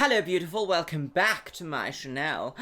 Hello beautiful, welcome back to my channel.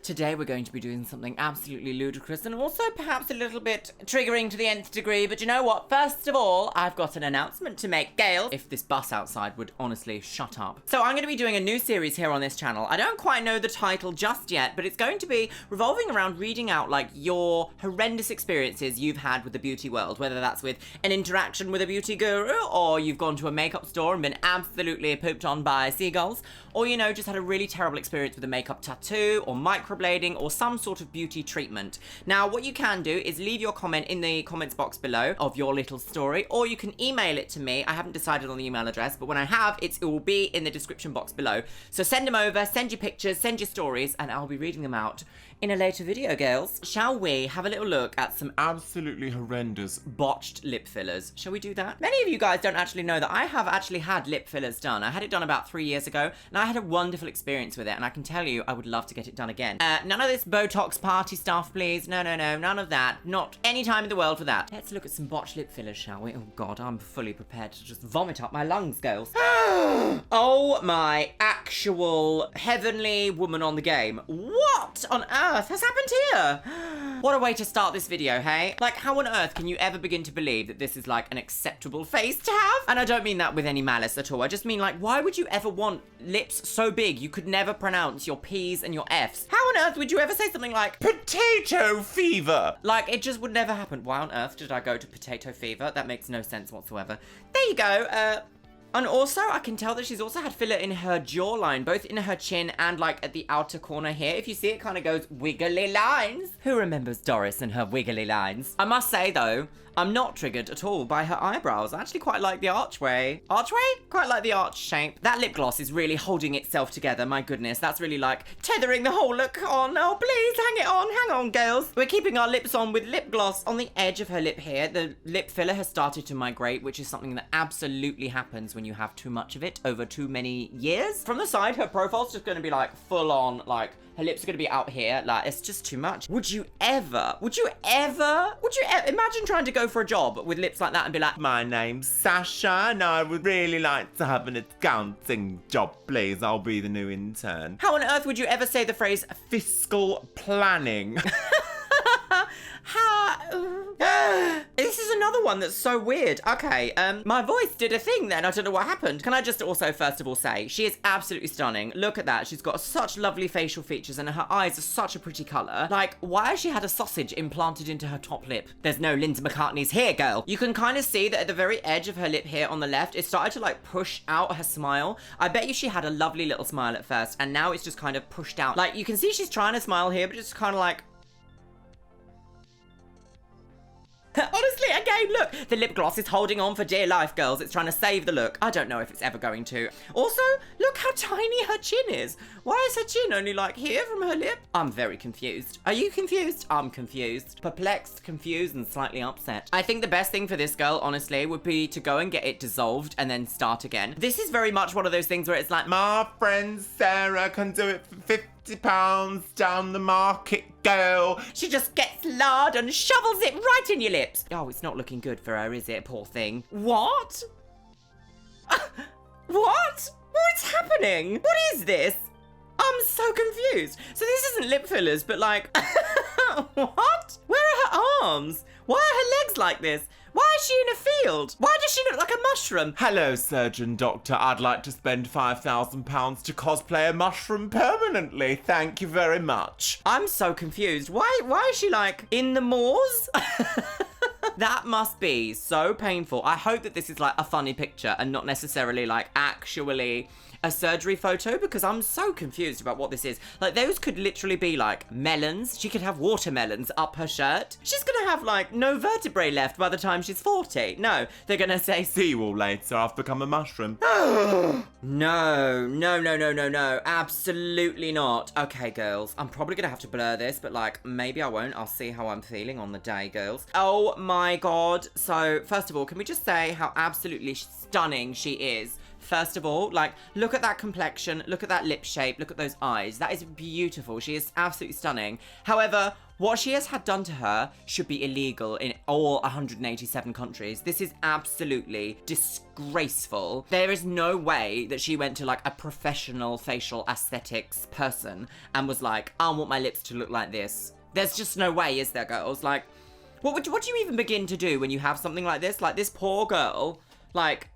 Today we're going to be doing something absolutely ludicrous and also perhaps a little bit triggering to the nth degree, but you know what? First of all, I've got an announcement to make. Gail, if this bus outside would honestly shut up. So I'm going to be doing a new series here on this channel. I don't quite know the title just yet, but it's going to be revolving around reading out like your horrendous experiences you've had with the beauty world, whether that's with an interaction with a beauty guru, or you've gone to a makeup store and been absolutely pooped on by seagulls, or you know, just had a really terrible experience with a makeup tattoo or microblading or some sort of beauty treatment. Now, what you can do is leave your comment in the comments box below of your little story, or you can email it to me. I haven't decided on the email address, but when I have, it will be in the description box below. So send them over, send your pictures, send your stories, and I'll be reading them out in a later video, girls. Shall we have a little look at some absolutely horrendous botched lip fillers? Shall we do that? Many of you guys don't actually know that I have actually had lip fillers done. I had it done about 3 years ago, and I had a wonderful experience with it, and I can tell you I would love to get it done again. None of this Botox party stuff, please. No, none of that. Not any time in the world for that. Let's look at some botched lip fillers, shall we? Oh god, I'm fully prepared to just vomit up my lungs, girls. Oh my actual heavenly woman on the game. What on earth has happened here? What a way to start this video, hey? Like, how on earth can you ever begin to believe that this is like an acceptable face to have? And I don't mean that with any malice at all. I just mean like, why would you ever want lips so big you could never pronounce your P's and your F's? How on earth would you ever say something like potato fever? Like, it just would never happen. Why on earth did I go to potato fever? That makes no sense whatsoever. There you go. And also, I can tell that she's also had filler in her jawline, both in her chin and, like, at the outer corner here. If you see, it kind of goes wiggly lines. Who remembers Doris and her wiggly lines? I must say, though, I'm not triggered at all by her eyebrows. I actually quite like the archway. Archway? Quite like the arch shape. That lip gloss is really holding itself together. My goodness, that's really like tethering the whole look on. Oh, please, hang it on. Hang on, girls. We're keeping our lips on with lip gloss on the edge of her lip here. The lip filler has started to migrate, which is something that absolutely happens when you have too much of it over too many years. From the side, her profile's just going to be like full on, like, her lips are going to be out here. Like, it's just too much. Would you ever imagine trying to go for a job with lips like that and be like, my name's Sasha and I would really like to have an accounting job, please. I'll be the new intern. how on earth would you ever say the phrase Fiscal planning. This is another one that's so weird. Okay, my voice did a thing then. I don't know what happened. Can I just also first of all say, she is absolutely stunning. Look at that. She's got such lovely facial features and her eyes are such a pretty colour. Like, why has she had a sausage implanted into her top lip? There's no Linda McCartney's here, girl. You can kind of see that at the very edge of her lip here on the left, it started to like push out her smile. I bet you she had a lovely little smile at first and now it's just kind of pushed out. Like, you can see she's trying to smile here, but it's kind of like, honestly, again, look, the lip gloss is holding on for dear life, girls. It's trying to save the look. I don't know if it's ever going to. Also, look how tiny her chin is. Why is her chin only like here from her lip? I'm very confused. Are you confused? I'm confused. Perplexed, confused, and slightly upset. I think the best thing for this girl, honestly, would be to go and get it dissolved and then start again. This is very much one of those things where it's like, my friend Sarah can do it for £50 down the market, girl. She just gets lard and shovels it right in your lips. Oh, it's not looking good for her, is it? Poor thing. What? What? What's happening? What is this? I'm so confused. So this isn't lip fillers, but like, what? Where are her arms? Why are her legs like this? Why is she in a field? Why does she look like a mushroom? Hello, surgeon doctor. I'd like to spend £5,000 to cosplay a mushroom permanently. Thank you very much. I'm so confused. Why is she like in the moors? That must be so painful. I hope that this is like a funny picture and not necessarily like actually a surgery photo, because I'm so confused about what this is. Like, those could literally be like melons. She could have watermelons up her shirt. She's gonna have like no vertebrae left by the time she's 40. No, they're gonna say, see you all later, I've become a mushroom. No, absolutely not. Okay, girls, I'm probably gonna have to blur this, but like, maybe I won't. I'll see how I'm feeling on the day, girls. Oh my god. So, first of all, can we just say how absolutely stunning she is? First of all, like, look at that complexion, look at that lip shape, look at those eyes. That is beautiful. She is absolutely stunning. However, What she has had done to her should be illegal in all 187 countries. This is absolutely disgraceful. There is no way that she went to like a professional facial aesthetics person and was like, I want my lips to look like this. There's just no way, is there, girls? Like, what do you even begin to do when you have something like this? Like, this poor girl, like,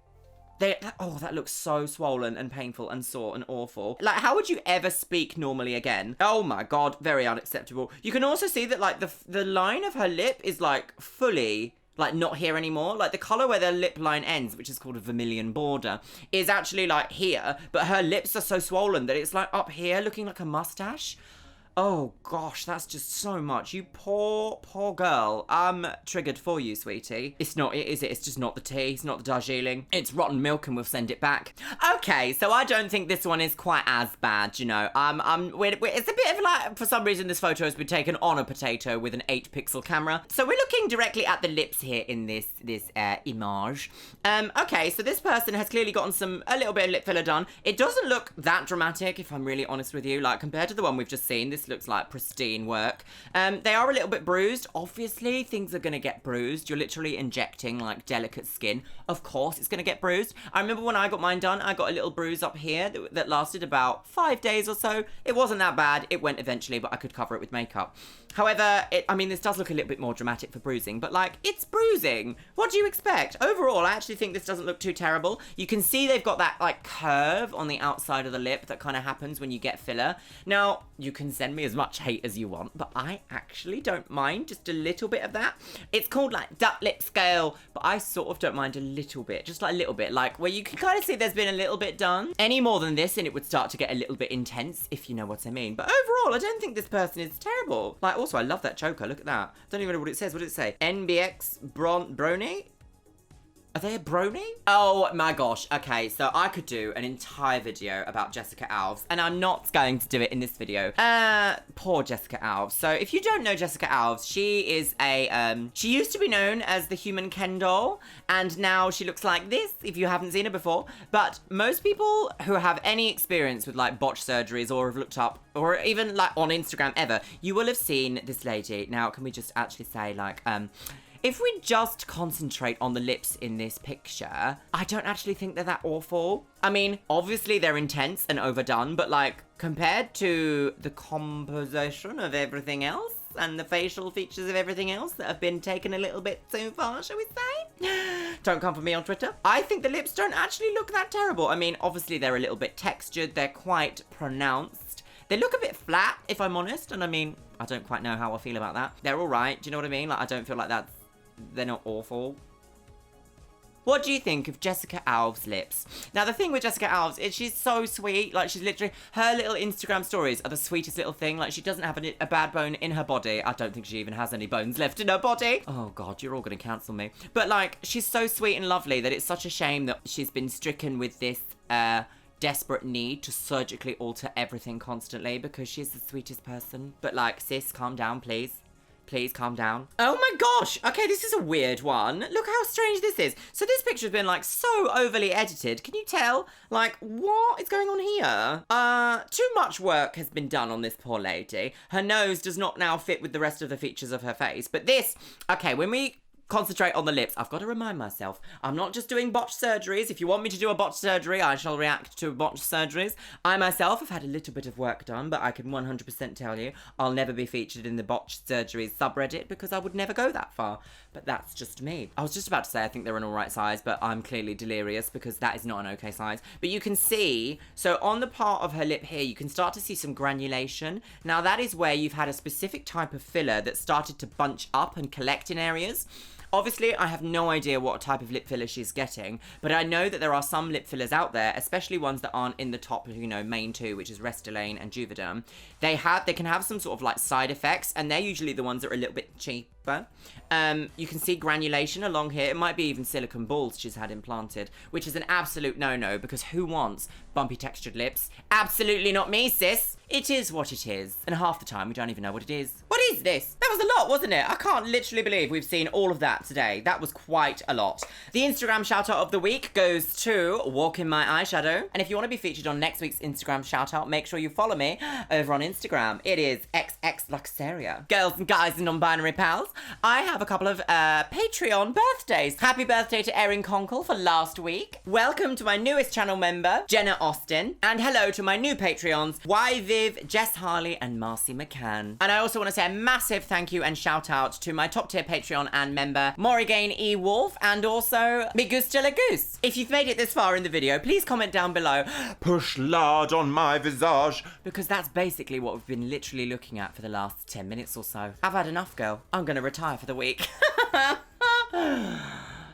that looks so swollen and painful and sore and awful. Like, how would you ever speak normally again? Oh my god, very unacceptable. You can also see that, like, the line of her lip is, like, fully, like, not here anymore. Like, the colour where the lip line ends, which is called a vermilion border, is actually, like, here. But her lips are so swollen that it's, like, up here looking like a mustache. Oh gosh, that's just so much. You poor girl. I'm triggered for you, sweetie. It's not it, is it? It's just not the tea. It's not the Darjeeling. It's rotten milk and we'll send it back. Okay, so I don't think this one is quite as bad, you know. It's a bit of like, for some reason this photo has been taken on a potato with an 8-pixel camera. So we're looking directly at the lips here in this image. Okay, so this person has clearly gotten a little bit of lip filler done. It doesn't look that dramatic, if I'm really honest with you. Like, compared to the one we've just seen, this looks like pristine work. They are a little bit bruised. Obviously, things are gonna get bruised. You're literally injecting like delicate skin. Of course, it's gonna get bruised. I remember when I got mine done, I got a little bruise up here that lasted about 5 days or so. It wasn't that bad. It went eventually, but I could cover it with makeup. However, this does look a little bit more dramatic for bruising, but like, it's bruising. What do you expect? Overall, I actually think this doesn't look too terrible. You can see they've got that like curve on the outside of the lip that kind of happens when you get filler. Now, you can send me as much hate as you want, but I actually don't mind just a little bit of that. It's called like duck lip scale, but I sort of don't mind a little bit, just like a little bit, like where you can kind of see there's been a little bit done. Any more than this and it would start to get a little bit intense, if you know what I mean. But overall, I don't think this person is terrible. Like, also, I love that choker. Look at that. I don't even know what it says. What did it say? NBX Brony? Are they a brony? Oh my gosh. Okay, so I could do an entire video about Jessica Alves, and I'm not going to do it in this video. Poor Jessica Alves. So if you don't know Jessica Alves, she is she used to be known as the human Ken doll, and now she looks like this, if you haven't seen her before. But most people who have any experience with like botch surgeries or have looked up, or even like on Instagram ever, you will have seen this lady. Now, can we just actually say like, if we just concentrate on the lips in this picture, I don't actually think they're that awful. I mean, obviously they're intense and overdone, but like, compared to the composition of everything else and the facial features of everything else that have been taken a little bit too far, shall we say? Don't come for me on Twitter. I think the lips don't actually look that terrible. I mean, obviously they're a little bit textured, they're quite pronounced. They look a bit flat, if I'm honest, and I mean, I don't quite know how I feel about that. They're all right, do you know what I mean? Like, I don't feel like they're not awful. What do you think of Jessica Alves' lips? Now, the thing with Jessica Alves is she's so sweet. Like, she's literally, her little Instagram stories are the sweetest little thing. Like, she doesn't have a bad bone in her body. I don't think she even has any bones left in her body. Oh, God, you're all going to cancel me. But, like, she's so sweet and lovely that it's such a shame that she's been stricken with this, desperate need to surgically alter everything constantly, because she's the sweetest person. But, like, sis, calm down, please. Please calm down. Oh my gosh. Okay, this is a weird one. Look how strange this is. So this picture has been like so overly edited. Can you tell? Like, what is going on here? Too much work has been done on this poor lady. Her nose does not now fit with the rest of the features of her face. But this, okay, when we concentrate on the lips, I've got to remind myself, I'm not just doing botched surgeries. If you want me to do a botched surgery, I shall react to botched surgeries. I myself have had a little bit of work done, but I can 100% tell you I'll never be featured in the botched surgeries subreddit because I would never go that far. But that's just me. I was just about to say I think they're an alright size, but I'm clearly delirious because that is not an okay size. But you can see, so on the part of her lip here, you can start to see some granulation. Now that is where you've had a specific type of filler that started to bunch up and collect in areas. Obviously, I have no idea what type of lip filler she's getting, but I know that there are some lip fillers out there, especially ones that aren't in the top, you know, main two, which is Restylane and Juvederm. They can have some sort of like side effects, and they're usually the ones that are a little bit cheaper. You can see granulation along here. It might be even silicone balls she's had implanted, which is an absolute no-no, because who wants bumpy textured lips? Absolutely not me, sis. It is what it is. And half the time, we don't even know what it is. What is this? That was a lot, wasn't it? I can't literally believe we've seen all of that today. That was quite a lot. The Instagram shout-out of the week goes to Walk in My Eyeshadow. And if you want to be featured on next week's Instagram shout-out, make sure you follow me over on Instagram. It is X XX Luxeria. Girls and guys and non-binary pals, I have a couple of Patreon birthdays. Happy birthday to Erin Conkle for last week. Welcome to my newest channel member, Jenna Austin. And hello to my new Patreons, Y Viv, Jess Harley, and Marcy McCann. And I also want to say a massive thank you and shout out to my top tier Patreon and member, Morrigan E. Wolf, and also Migusta Lagoose. If you've made it this far in the video, please comment down below, Push lard on my visage. because that's basically what we've been literally looking at for the last 10 minutes or so. I've had enough, girl. I'm gonna retire for the week.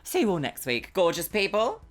See you all next week, gorgeous people.